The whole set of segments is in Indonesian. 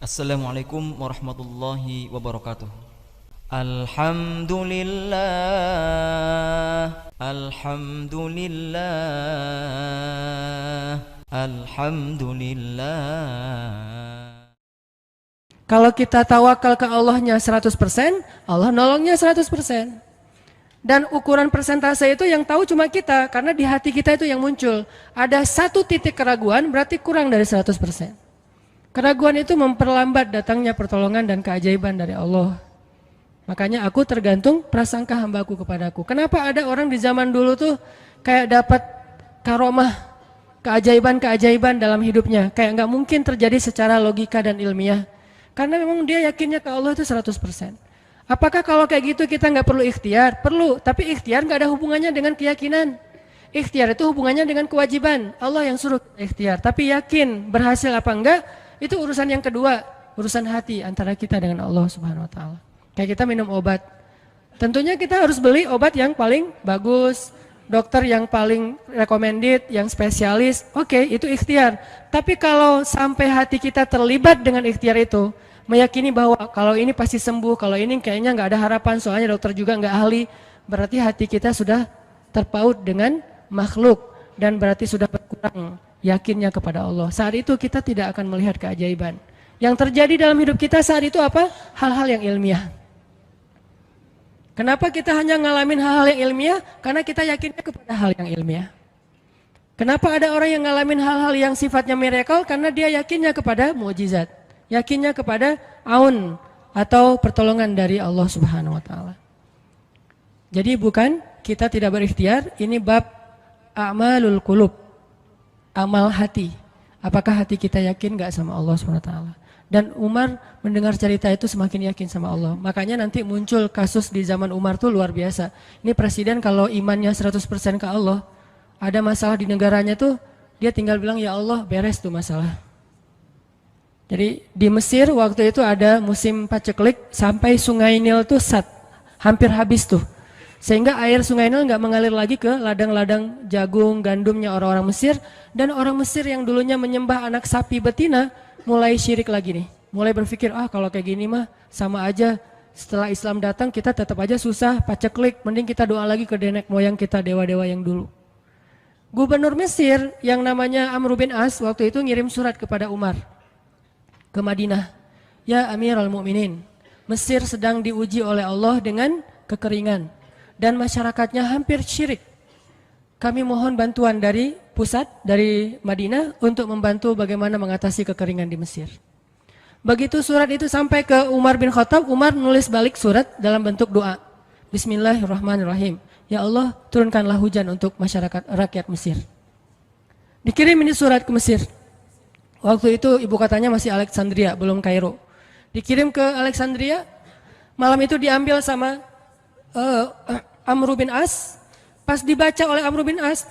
Assalamualaikum warahmatullahi wabarakatuh. Alhamdulillah, Alhamdulillah, Alhamdulillah. Kalau kita tawakal ke Allahnya 100%, Allah nolongnya 100%. Dan ukuran persentase itu yang tahu cuma kita, karena di hati kita itu yang muncul. Ada satu titik keraguan, berarti kurang dari 100%. Keraguan itu memperlambat datangnya pertolongan dan keajaiban dari Allah. Makanya aku tergantung prasangka hambaku kepadaku. Kenapa ada orang di zaman dulu tuh kayak dapat karomah, keajaiban-keajaiban dalam hidupnya. Kayak nggak mungkin terjadi secara logika dan ilmiah. Karena memang dia yakinnya ke Allah itu 100%. Apakah kalau kayak gitu kita nggak perlu ikhtiar? Perlu, tapi ikhtiar nggak ada hubungannya dengan keyakinan. Ikhtiar itu hubungannya dengan kewajiban. Allah yang suruh ikhtiar, tapi yakin berhasil apa enggak? Itu urusan yang kedua, urusan hati antara kita dengan Allah Subhanahu wa taala. Kayak kita minum obat. Tentunya kita harus beli obat yang paling bagus, dokter yang paling recommended, yang spesialis. Oke, itu ikhtiar. Tapi kalau sampai hati kita terlibat dengan ikhtiar itu, meyakini bahwa kalau ini pasti sembuh, kalau ini kayaknya nggak ada harapan, soalnya dokter juga nggak ahli, berarti hati kita sudah terpaut dengan makhluk dan berarti sudah berkurang yakinnya kepada Allah. Saat itu kita tidak akan melihat keajaiban. Yang terjadi dalam hidup kita saat itu apa? Hal-hal yang ilmiah. Kenapa kita hanya ngalamin hal-hal yang ilmiah? Karena kita yakinnya kepada hal yang ilmiah. Kenapa ada orang yang ngalamin hal-hal yang sifatnya miracle? Karena dia yakinnya kepada mukjizat. Yakinnya kepada aun atau pertolongan dari Allah Subhanahu wa taala. Jadi bukan kita tidak berikhtiar, ini bab a'malul qulub. Amal hati, apakah hati kita yakin gak sama Allah SWT? Dan Umar mendengar cerita itu semakin yakin sama Allah. Makanya nanti muncul kasus di zaman Umar tuh luar biasa. Ini presiden kalau imannya 100% ke Allah, ada masalah di negaranya tuh, dia tinggal bilang ya Allah beres tuh masalah. Jadi di Mesir waktu itu ada musim paceklik sampai sungai Nil tuh hampir habis tuh. Sehingga air sungai Nil nggak mengalir lagi ke ladang-ladang jagung, gandumnya orang-orang Mesir. Dan orang Mesir yang dulunya menyembah anak sapi betina, mulai syirik lagi nih. Mulai berpikir, kalau kayak gini mah sama aja. Setelah Islam datang kita tetap aja susah, paceklik. Mending kita doa lagi ke nenek moyang kita, dewa-dewa yang dulu. Gubernur Mesir yang namanya Amr bin As waktu itu ngirim surat kepada Umar ke Madinah. Ya Amirul Mukminin, Mesir sedang diuji oleh Allah dengan kekeringan. Dan masyarakatnya hampir syirik. Kami mohon bantuan dari pusat, dari Madinah untuk membantu bagaimana mengatasi kekeringan di Mesir. Begitu surat itu sampai ke Umar bin Khattab, Umar nulis balik surat dalam bentuk doa. Bismillahirrahmanirrahim. Ya Allah, turunkanlah hujan untuk masyarakat rakyat Mesir. Dikirim ini surat ke Mesir. Waktu itu ibu kotanya masih Alexandria, belum Kairo. Dikirim ke Alexandria, malam itu diambil sama Amr bin As. Pas dibaca oleh Amr bin As,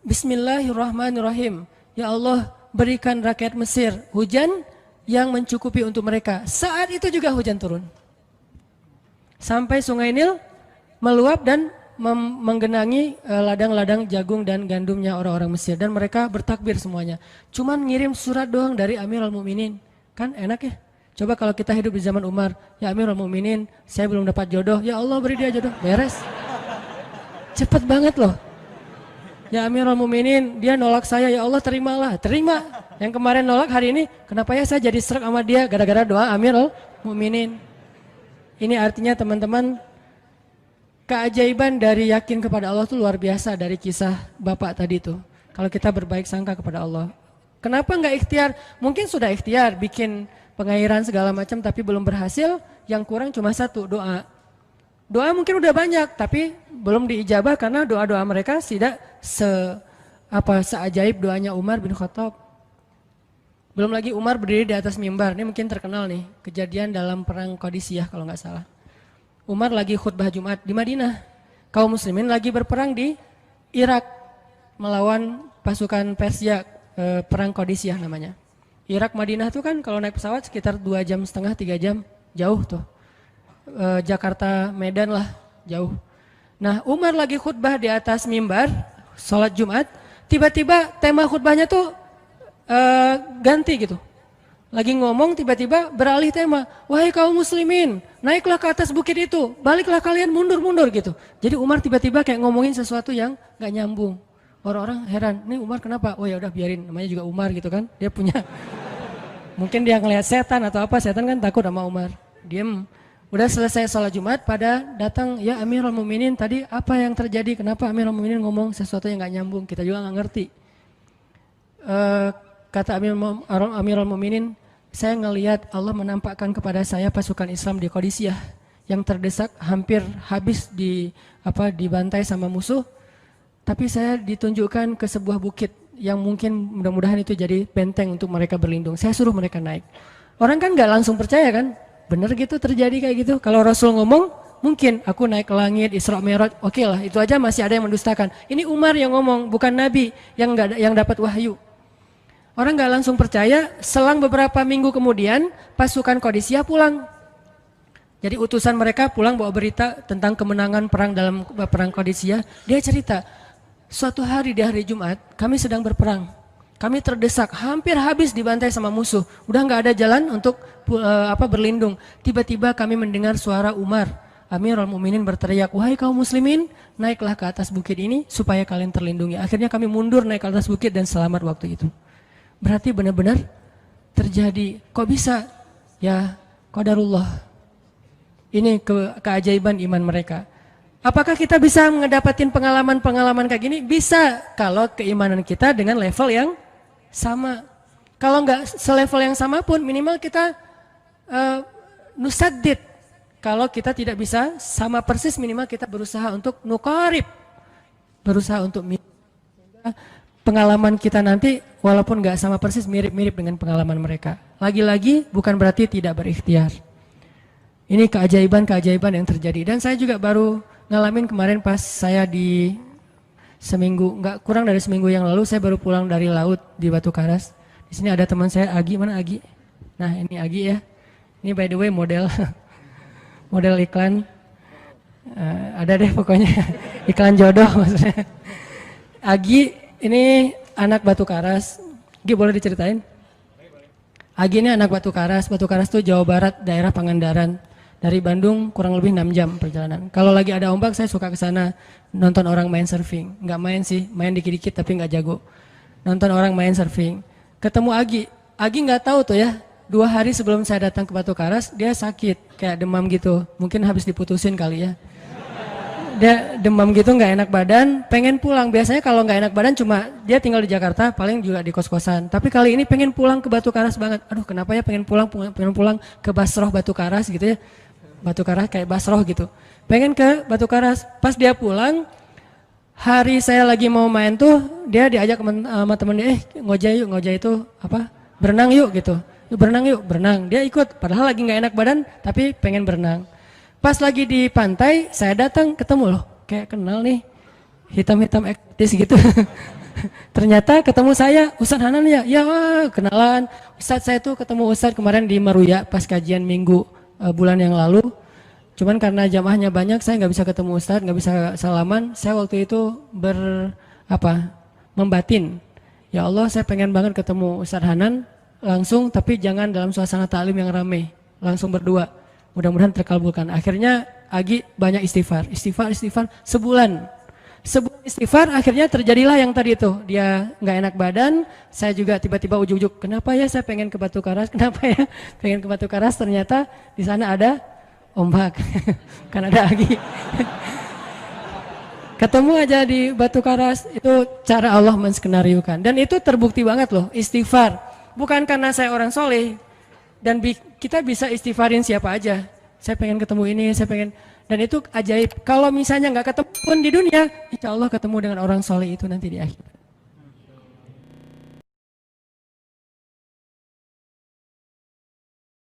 Bismillahirrahmanirrahim. Ya Allah, berikan rakyat Mesir hujan yang mencukupi untuk mereka. Saat itu juga hujan turun. Sampai sungai Nil meluap dan menggenangi ladang-ladang jagung dan gandumnya orang-orang Mesir. Dan mereka bertakbir semuanya. Cuman ngirim surat doang dari Amirul Mukminin. Kan enak ya? Coba kalau kita hidup di zaman Umar, ya Amirul Mukminin, saya belum dapat jodoh, ya Allah beri dia jodoh, beres. Cepet banget loh. Ya Amirul Mukminin, dia nolak saya, ya Allah terimalah, terima. Yang kemarin nolak hari ini, kenapa ya saya jadi serak sama dia, gara-gara doa Amirul Mukminin. Ini artinya teman-teman, keajaiban dari yakin kepada Allah itu luar biasa dari kisah bapak tadi tuh. Kalau kita berbaik sangka kepada Allah. Kenapa nggak ikhtiar? Mungkin sudah ikhtiar, bikin pengairan segala macam tapi belum berhasil, yang kurang cuma satu, doa. Doa mungkin udah banyak tapi belum diijabah karena doa-doa mereka tidak seajaib doanya Umar bin Khattab. Belum lagi Umar berdiri di atas mimbar, ini mungkin terkenal nih, kejadian dalam perang Qadisiyah kalau nggak salah. Umar lagi khutbah Jumat di Madinah, kaum muslimin lagi berperang di Irak melawan pasukan Persia, perang Qadisiyah namanya. Irak Madinah tuh kan kalau naik pesawat sekitar 2,5 jam, 3 jam, jauh tuh. Jakarta Medan lah, jauh. Nah Umar lagi khutbah di atas mimbar, sholat Jumat, tiba-tiba tema khutbahnya tuh ganti gitu. Lagi ngomong tiba-tiba beralih tema. Wahai kaum muslimin, naiklah ke atas bukit itu. Baliklah kalian mundur-mundur gitu. Jadi Umar tiba-tiba kayak ngomongin sesuatu yang gak nyambung. Orang-orang heran, nih Umar kenapa? Oh ya udah biarin, namanya juga Umar gitu kan. Dia punya, mungkin dia ngelihat setan atau apa, setan kan takut sama Umar. Diem. Udah selesai sholat Jumat, pada datang, ya Amirul Mukminin tadi apa yang terjadi? Kenapa Amirul Mukminin ngomong sesuatu yang gak nyambung? Kita juga gak ngerti. Kata Amirul Mukminin, saya ngelihat Allah menampakkan kepada saya pasukan Islam di Qadisiyah yang terdesak hampir habis dibantai sama musuh, tapi saya ditunjukkan ke sebuah bukit yang mungkin mudah-mudahan itu jadi benteng untuk mereka berlindung. Saya suruh mereka naik. Orang kan nggak langsung percaya kan, bener gitu terjadi kayak gitu. Kalau Rasul ngomong, mungkin aku naik ke langit, Isra Mi'raj, oke lah, itu aja masih ada yang mendustakan. Ini Umar yang ngomong, bukan Nabi yang dapat wahyu. Orang nggak langsung percaya, selang beberapa minggu kemudian pasukan Qadisiyah pulang. Jadi utusan mereka pulang bawa berita tentang kemenangan perang dalam perang Qadisiyah. Dia cerita, suatu hari di hari Jumat kami sedang berperang. Kami terdesak, hampir habis dibantai sama musuh. Udah nggak ada jalan untuk berlindung. Tiba-tiba kami mendengar suara Umar. Amirul Mukminin berteriak, wahai kaum muslimin, naiklah ke atas bukit ini supaya kalian terlindungi. Akhirnya kami mundur naik ke atas bukit dan selamat waktu itu. Berarti benar-benar terjadi. Kok bisa? Ya, qadarullah. Ini keajaiban iman mereka. Apakah kita bisa mendapatkan pengalaman-pengalaman kayak gini? Bisa, kalau keimanan kita dengan level yang sama. Kalau nggak selevel yang sama pun minimal kita nusaddid. Kalau kita tidak bisa sama persis, minimal kita berusaha untuk nuqarib. Berusaha untuk pengalaman kita nanti walaupun nggak sama persis mirip-mirip dengan pengalaman mereka. Lagi-lagi bukan berarti tidak berikhtiar. Ini keajaiban-keajaiban yang terjadi. Dan saya juga baru ngalamin kemarin pas saya di seminggu, nggak kurang dari seminggu yang lalu, saya baru pulang dari laut di Batu Karas. Di sini ada teman saya, Agi, mana Agi? Nah ini Agi ya. Ini by the way model model iklan. Ada deh pokoknya iklan jodoh maksudnya. Agi ini anak Batu Karas. Agi boleh diceritain? Agi ini anak Batu Karas. Batu Karas itu Jawa Barat, daerah Pangandaran. Dari Bandung kurang lebih 6 jam perjalanan. Kalau lagi ada ombak saya suka ke sana nonton orang main surfing. Nggak main sih, main dikit-dikit tapi nggak jago. Nonton orang main surfing. Ketemu Agi. Agi nggak tahu tuh ya. 2 hari sebelum saya datang ke Batu Karas dia sakit kayak demam gitu. Mungkin habis diputusin kali ya. Dia demam gitu, nggak enak badan, pengen pulang. Biasanya kalau nggak enak badan cuma dia tinggal di Jakarta, paling juga di kos-kosan. Tapi kali ini pengen pulang ke Batu Karas banget. Aduh kenapa ya pengen pulang ke Basroh Batu Karas gitu ya. Batu Karas kayak Basroh gitu. Pengen ke Batu Karas. Pas dia pulang, hari saya lagi mau main tuh, dia diajak sama temen dia, ngojek itu apa? Berenang yuk gitu. Berenang yuk, berenang. Dia ikut, padahal lagi nggak enak badan, tapi pengen berenang. Pas lagi di pantai, saya datang ketemu loh, kayak kenal nih, hitam-hitam ektis gitu. Ternyata ketemu saya, Ustadz Hanan ya, ya kenalan. Ustadz saya tuh ketemu Ustadz kemarin di Meruya pas kajian minggu bulan yang lalu. Cuman karena jamaahnya banyak, saya nggak bisa ketemu Ustadz, nggak bisa salaman. Saya waktu itu membatin, ya Allah saya pengen banget ketemu Ustadz Hanan langsung, tapi jangan dalam suasana ta'lim yang ramai, langsung berdua. Mudah-mudahan terkabulkan. Akhirnya Agi banyak istighfar sebulan istighfar, akhirnya terjadilah yang tadi itu. Dia nggak enak badan, saya juga tiba-tiba ujuk-ujuk, kenapa ya saya pengen ke Batu Karas, kenapa ya pengen ke Batu Karas, ternyata di sana ada ombak, kan ada Agi. Ketemu aja di Batu Karas, itu cara Allah menskenariokan. Dan itu terbukti banget loh, istighfar. Bukan karena saya orang soleh, dan kita bisa istighfarin siapa aja. Saya pengen ketemu ini, saya pengen. Dan itu ajaib. Kalau misalnya nggak ketemu pun di dunia, insya Allah ketemu dengan orang soleh itu nanti di akhir.